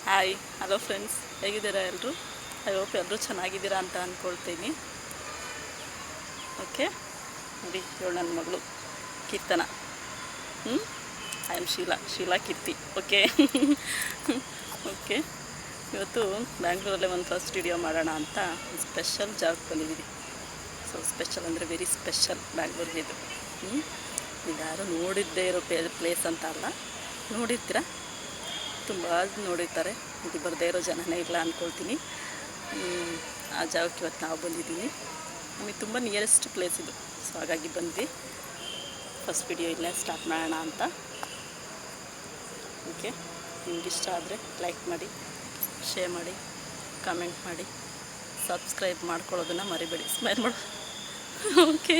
Hi hello friends, ಹೇಗಿದ್ದೀರಾ ಎಲ್ಲರೂ? I hope ಎಲ್ಲರೂ ಚೆನ್ನಾಗಿದ್ದೀರಾ ಅಂತ ಅಂದ್ಕೊಳ್ತೀನಿ. ಓಕೆ, ನೋಡಿ ಇವಳು ನನ್ನ ಮಗಳು Keerthana. I am Sheela Keerthi. Okay okay, ಇವತ್ತು ಬ್ಯಾಂಗ್ಳೂರಲ್ಲೇ ಒಂದು ಫಸ್ಟ್ ವಿಡಿಯೋ ಮಾಡೋಣ ಅಂತ ಸ್ಪೆಷಲ್ ಜಾಗಕ್ಕೆ ಬಂದಿದ್ದೀವಿ. ಸೊ ಸ್ಪೆಷಲ್ ಅಂದರೆ ವೆರಿ ಸ್ಪೆಷಲ್ ಬ್ಯಾಂಗ್ಳೂರಿಗೆ ಇದು. ನೀವು ಯಾರು ನೋಡಿದ್ದೇ ಇರೋ ಪ್ಲೇಸ್ ಅಂತ ಅಲ್ಲ, ನೋಡಿರ್ತೀರ, ತುಂಬ ನೋಡಿರ್ತಾರೆ. ಇದು ಬರದೇ ಇರೋ ಜನನೇ ಇಲ್ಲ ಅಂದ್ಕೊಳ್ತೀನಿ. ಆ ಜಾಗಕ್ಕೆ ಇವತ್ತು ನಾವು ಬಂದಿದ್ದೀವಿ. ನಮಗೆ ತುಂಬ ನಿಯರೆಸ್ಟ್ ಪ್ಲೇಸ್ ಇದು. ಸೊ ಹಾಗಾಗಿ ಬಂದ್ವಿ. ಫಸ್ಟ್ ವಿಡಿಯೋ ಇಲ್ಲೇ ಸ್ಟಾರ್ಟ್ ಮಾಡೋಣ ಅಂತ. ಓಕೆ, ನಿಮ್ಗೆ ಇಷ್ಟ ಆದರೆ ಲೈಕ್ ಮಾಡಿ, ಶೇರ್ ಮಾಡಿ, ಕಮೆಂಟ್ ಮಾಡಿ, ಸಬ್ಸ್ಕ್ರೈಬ್ ಮಾಡ್ಕೊಳ್ಳೋದನ್ನು ಮರಿಬೇಡಿ. ಸ್ಮೈಲ್ ಮಾಡು. ಓಕೆ,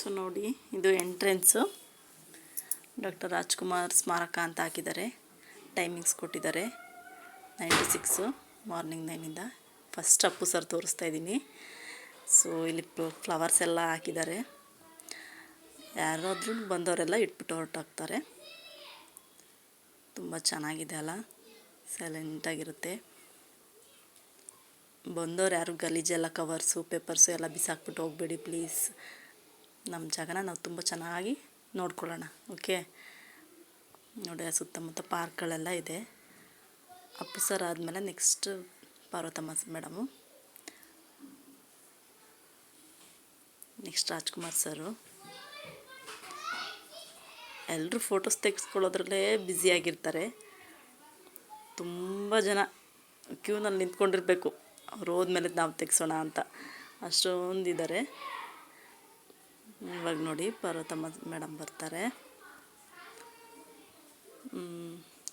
ಸೊ ನೋಡಿ, ಇದು ಎಂಟ್ರೆನ್ಸು. ಡಾಕ್ಟರ್ ರಾಜ್ಕುಮಾರ್ ಸ್ಮಾರಕ ಅಂತ ಹಾಕಿದ್ದಾರೆ. ಟೈಮಿಂಗ್ಸ್ ಕೊಟ್ಟಿದ್ದಾರೆ 9 to 6 ಮಾರ್ನಿಂಗ್ 9ಇಂದ. ಫಸ್ಟ್ ಅಪ್ಪು ಸರ್ ತೋರಿಸ್ತಾ ಇದ್ದೀನಿ. ಸೊ ಇಲ್ಲಿ ಫ್ಲವರ್ಸ್ ಎಲ್ಲ ಹಾಕಿದ್ದಾರೆ. ಯಾರಾದರೂ ಬಂದವರೆಲ್ಲ ಇಟ್ಬಿಟ್ಟು ಹೊರಟಾಗ್ತಾರೆ. ತುಂಬ ಚೆನ್ನಾಗಿದೆ ಅಲ್ಲ, ಸೈಲೆಂಟಾಗಿರುತ್ತೆ. ಬಂದವ್ರು ಯಾರು ಗಲೀಜೆಲ್ಲ ಕವರ್ಸು ಪೇಪರ್ಸು ಎಲ್ಲ ಬಿಸಾಕ್ಬಿಟ್ಟು ಹೋಗಬೇಡಿ ಪ್ಲೀಸ್. ನಮ್ಮ ಜಾಗನ ನಾವು ತುಂಬ ಚೆನ್ನಾಗಿ ನೋಡ್ಕೊಳ್ಳೋಣ. ಓಕೆ, ನೋಡಿ ಸುತ್ತಮುತ್ತ ಪಾರ್ಕ್ಗಳೆಲ್ಲ ಇದೆ. ಅಪ್ಪು ಸರ್ ಆದಮೇಲೆ next Parvathamma madam, next Rajkumar sir. ಎಲ್ಲರೂ ಫೋಟೋಸ್ ತೆಗೆಸ್ಕೊಳ್ಳೋದ್ರಲ್ಲೇ ಬ್ಯುಸಿಯಾಗಿರ್ತಾರೆ. ತುಂಬ ಜನ ಕ್ಯೂನಲ್ಲಿ ನಿಂತ್ಕೊಂಡಿರಬೇಕು, ಅವ್ರು ಹೋದ್ಮೇಲೆ ನಾವು ತೆಗೆಸೋಣ ಅಂತ, ಅಷ್ಟೊಂದಿದ್ದಾರೆ. ಇವಾಗ ನೋಡಿ ಪಾರ್ವತಮ್ಮ ಮೇಡಮ್ ಬರ್ತಾರೆ.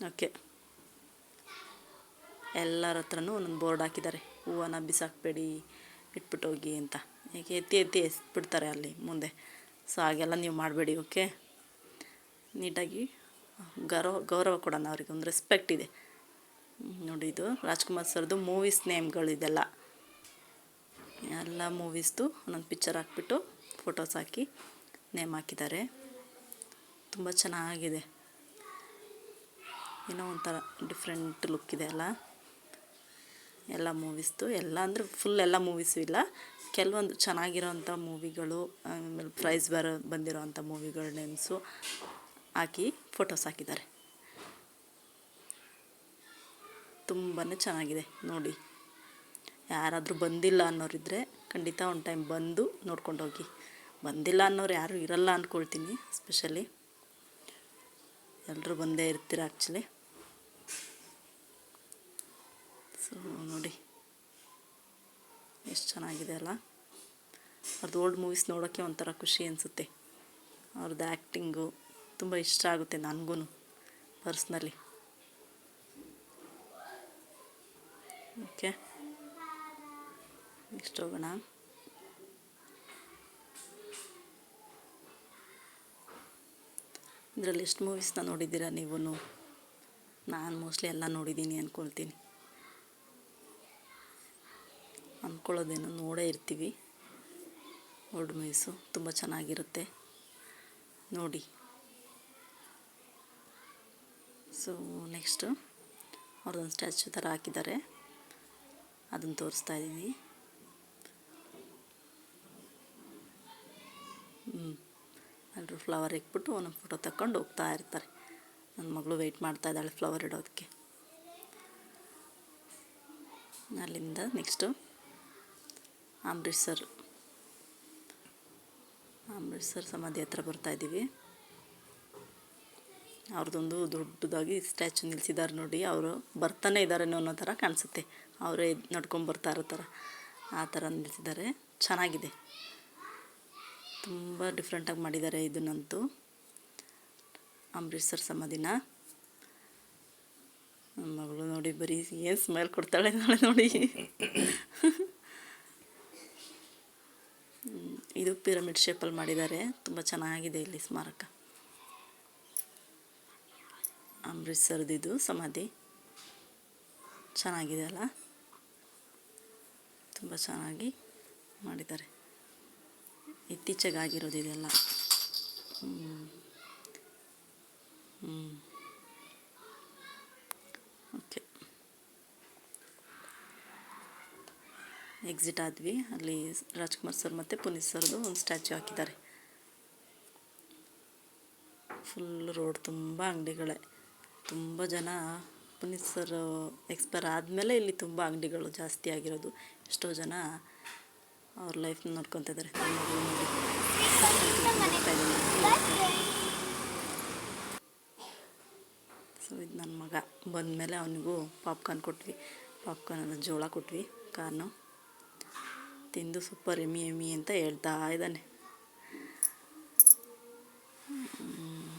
ಓಕೆ, ಎಲ್ಲರ ಹತ್ರನೂ ಒಂದೊಂದು ಬೋರ್ಡ್ ಹಾಕಿದ್ದಾರೆ. ಹೂವನ್ನ ಬಿಸಾಕಬೇಡಿ, ಇಟ್ಬಿಟ್ಟು ಹೋಗಿ ಅಂತ. ಏಕೆ ಎತ್ತಿ ಎಸ್ಬಿಡ್ತಾರೆ ಅಲ್ಲಿ ಮುಂದೆ. ಸೊ ಹಾಗೆಲ್ಲ ನೀವು ಮಾಡಬೇಡಿ. ಓಕೆ, ನೀಟಾಗಿ ಗೌರವ ಕೊಡೋಣ ಅವ್ರಿಗೆ, ಒಂದು ರೆಸ್ಪೆಕ್ಟ್ ಇದೆ. ನೋಡಿ, ಇದು ರಾಜ್ಕುಮಾರ್ ಸರ್ದು ಮೂವೀಸ್ ನೇಮ್ಗಳಿದೆಲ್ಲ. ಎಲ್ಲ ಮೂವೀಸ್ದು ಒಂದೊಂದು ಪಿಕ್ಚರ್ ಹಾಕ್ಬಿಟ್ಟು ಫೋಟೋಸ್ ಹಾಕಿ ನೇಮ್ ಹಾಕಿದ್ದಾರೆ. ತುಂಬ ಚೆನ್ನಾಗಿದೆ, ಏನೋ ಒಂಥರ ಡಿಫ್ರೆಂಟ್ ಲುಕ್ ಇದೆ ಅಲ್ಲ. ಎಲ್ಲ ಮೂವೀಸ್ದು, ಎಲ್ಲ ಅಂದರೆ ಫುಲ್ ಎಲ್ಲ ಮೂವೀಸು ಇಲ್ಲ, ಕೆಲವೊಂದು ಚೆನ್ನಾಗಿರೋಂಥ ಮೂವಿಗಳು, ಆಮೇಲೆ ಪ್ರೈಸ್ ಬಂದಿರೋವಂಥ ಮೂವಿಗಳ ನೇಮ್ಸು ಹಾಕಿ ಫೋಟೋಸ್ ಹಾಕಿದ್ದಾರೆ. ತುಂಬಾ ಚೆನ್ನಾಗಿದೆ ನೋಡಿ. ಯಾರಾದರೂ ಬಂದಿಲ್ಲ ಅನ್ನೋರಿದ್ದರೆ ಖಂಡಿತ ಒಂದು ಟೈಮ್ ಬಂದು ನೋಡ್ಕೊಂಡು ಹೋಗಿ. ಬಂದಿಲ್ಲ ಅನ್ನೋರು ಯಾರೂ ಇರಲ್ಲ ಅಂದ್ಕೊಳ್ತೀನಿ. ಸ್ಪೆಷಲಿ ಎಲ್ಲರೂ ಬಂದೇ ಇರ್ತೀರ ಆ್ಯಕ್ಚುಲಿ. ಸೊ ನೋಡಿ ಎಷ್ಟು ಚೆನ್ನಾಗಿದೆ ಅಲ್ಲ. ಅವ್ರದ್ದು ಓಲ್ಡ್ ಮೂವೀಸ್ ನೋಡೋಕ್ಕೆ ಒಂಥರ ಖುಷಿ ಅನಿಸುತ್ತೆ. ಅವ್ರದ್ದು ಆ್ಯಕ್ಟಿಂಗು ತುಂಬ ಇಷ್ಟ ಆಗುತ್ತೆ ನನಗೂ ಪರ್ಸ್ನಲಿ. ಓಕೆ, ನೆಕ್ಸ್ಟ್ ಹೋಗೋಣ. ಇದರಲ್ಲಿ ಎಷ್ಟು ಮೂವೀಸ್ನ ನೋಡಿದ್ದೀರಾ ನೀವು? ನಾನು ಮೋಸ್ಟ್ಲಿ ಎಲ್ಲ ನೋಡಿದ್ದೀನಿ ಅಂದ್ಕೊಳ್ತೀನಿ. ಅಂದ್ಕೊಳ್ಳೋದೇನು, ನೋಡೇ ಇರ್ತೀವಿ. ಓಲ್ಡ್ ಮೂವೀಸು ತುಂಬ ಚೆನ್ನಾಗಿರುತ್ತೆ ನೋಡಿ. ಸೊ ನೆಕ್ಸ್ಟು ಅವ್ರದ್ದೊಂದು ಸ್ಟ್ಯಾಚ್ಯೂ ಥರ ಹಾಕಿದ್ದಾರೆ, ಅದನ್ನು ತೋರಿಸ್ತಾ ಇದ್ದೀನಿ. ಎಲ್ಲರೂ ಫ್ಲವರ್ ಇಟ್ಬಿಟ್ಟು ಒಂದೊಂದು ಫೋಟೋ ತಗೊಂಡು ಹೋಗ್ತಾ ಇರ್ತಾರೆ. ನನ್ನ ಮಗಳು ವೆಯ್ಟ್ ಮಾಡ್ತಾ ಇದ್ದಾಳೆ ಫ್ಲವರ್ ಇಡೋದಕ್ಕೆ. ಅಲ್ಲಿಂದ ನೆಕ್ಸ್ಟು ಅಂಬರೀಷ್ ಸರ್ ಸಮಾಧಿ ಹತ್ರ ಬರ್ತಾಯಿದ್ದೀವಿ. ಅವ್ರದ್ದೊಂದು ದೊಡ್ಡದಾಗಿ ಸ್ಟ್ಯಾಚು ನಿಲ್ಲಿಸಿದ್ದಾರೆ ನೋಡಿ. ಅವರು ಬರ್ತಾನೆ ಇದ್ದಾರೆ ಅನ್ನೋ ಥರ ಕಾಣಿಸುತ್ತೆ, ಅವರೇ ನಡ್ಕೊಂಬರ್ತಾ ಇರೋ ಥರ, ಆ ಥರ ನಿಲ್ಲಿಸಿದ್ದಾರೆ. ಚೆನ್ನಾಗಿದೆ, ತುಂಬ ಡಿಫ್ರೆಂಟಾಗಿ ಮಾಡಿದ್ದಾರೆ ಇದನ್ನಂತೂ. ಅಂಬರೀಷ್ ಸರ್ ಸಮಾಧಿನ ನನ್ನ ಮಗಳು ನೋಡಿ ಬರೀ ಏನು ಸ್ಮೈಲ್ ಕೊಡ್ತಾಳೆ ನಾಳೆ ನೋಡಿ. ಇದು ಪಿರಮಿಡ್ ಶೇಪಲ್ಲಿ ಮಾಡಿದ್ದಾರೆ, ತುಂಬ ಚೆನ್ನಾಗಿದೆ ಇಲ್ಲಿ ಸ್ಮಾರಕ. ಅಂಬರೀಷ್ ಸರ್ದಿದು ಸಮಾಧಿ ಚೆನ್ನಾಗಿದೆ ಅಲ್ಲ, ತುಂಬ ಚೆನ್ನಾಗಿ ಮಾಡಿದ್ದಾರೆ. ಇತ್ತೀಚೆಗಾಗಿರೋದು ಇದೆಲ್ಲ. ಎಕ್ಸಿಟ್ ಆದ್ವಿ. ಅಲ್ಲಿ ರಾಜ್ಕುಮಾರ್ ಸರ್ ಮತ್ತು ಪುನೀತ್ ಸರ್ದು ಒಂದು ಸ್ಟ್ಯಾಚ್ಯೂ ಹಾಕಿದ್ದಾರೆ. ಫುಲ್ ರೋಡ್ ತುಂಬ ಅಂಗಡಿಗಳೇ, ತುಂಬ ಜನ. ಪುನೀತ್ ಸರ್ ಎಕ್ಸ್ಪೈರ್ ಆದಮೇಲೆ ಇಲ್ಲಿ ತುಂಬ ಅಂಗಡಿಗಳು ಜಾಸ್ತಿ ಆಗಿರೋದು. ಎಷ್ಟೋ ಜನ ಅವ್ರ ಲೈಫ್ನ ನೋಡ್ಕೊತಾ ಇದ್ದಾರೆ. ಸೊ ಇದು ನನ್ನ ಮಗ ಬಂದಮೇಲೆ ಅವನಿಗೂ ಪಾಪ್ಕಾರ್ನ್ ಕೊಟ್ವಿ. ಪಾಪ್ಕಾರ್ನ್ ಜೋಳ ಕೊಟ್ವಿ. ಕಾರ್ನು ತಿಂದು ಸೂಪರ್ ಎಮ್ಮಿ ಎಮ್ಮಿ ಅಂತ ಹೇಳ್ತಾ ಇದ್ದಾನೆ.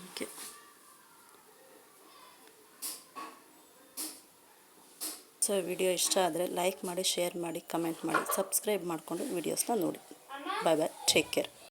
ಓಕೆ, ಸೊ ವಿಡಿಯೋ ಇಷ್ಟ ಆದರೆ ಲೈಕ್ ಮಾಡಿ, ಶೇರ್ ಮಾಡಿ, ಕಮೆಂಟ್ ಮಾಡಿ, ಸಬ್ಸ್ಕ್ರೈಬ್ ಮಾಡಿಕೊಂಡು ವೀಡಿಯೋಸ್ನ ನೋಡಿ. ಬಾಯ್ ಬಾಯ್, ಟೇಕ್ ಕೇರ್.